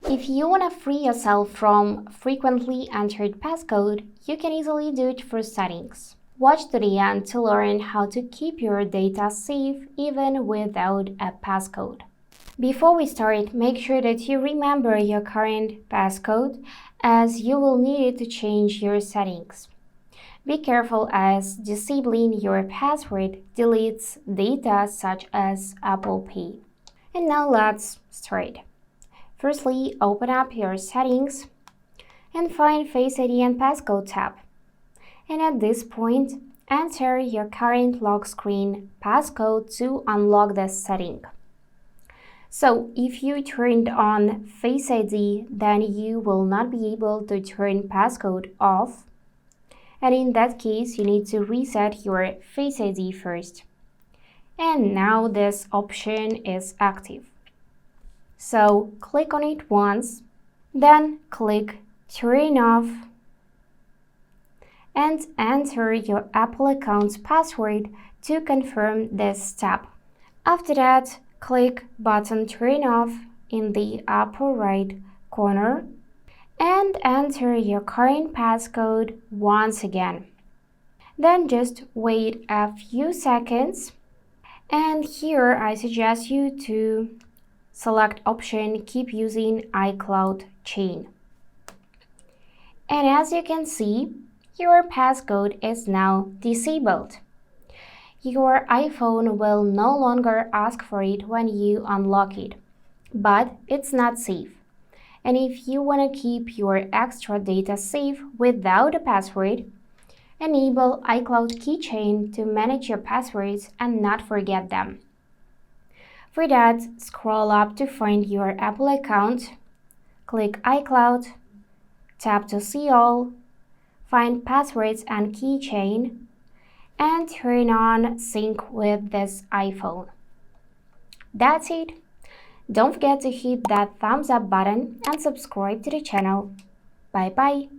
If you want to free yourself from frequently entered passcode, you can easily do it through settings. Watch to the end to learn how to keep your data safe even without a passcode. Before we start, make sure that you remember your current passcode, as you will need it to change your settings. Be careful, as disabling your password deletes data such as Apple Pay. And now let's start. Firstly, open up your settings and find Face ID and Passcode tab. And at this point, enter your current lock screen passcode to unlock this setting. So if you turned on Face ID, then you will not be able to turn passcode off. And in that case, you need to reset your Face ID first. And now this option is active. So click on it once, then click Turn Off and enter your Apple account's password to confirm this step. After that, click button Turn Off in the upper right corner and enter your current passcode once again. Then just wait a few seconds, and here I suggest you to select option Keep using iCloud chain. And as you can see, your passcode is now disabled. Your iPhone will no longer ask for it when you unlock it, but it's not safe. And if you want to keep your extra data safe without a password, enable iCloud Keychain to manage your passwords and not forget them. For that, scroll up to find your Apple account, click iCloud, tap to see all, find Passwords and Keychain, and turn on Sync with this iPhone. That's it. Don't forget to hit that thumbs up button and subscribe to the channel. Bye bye.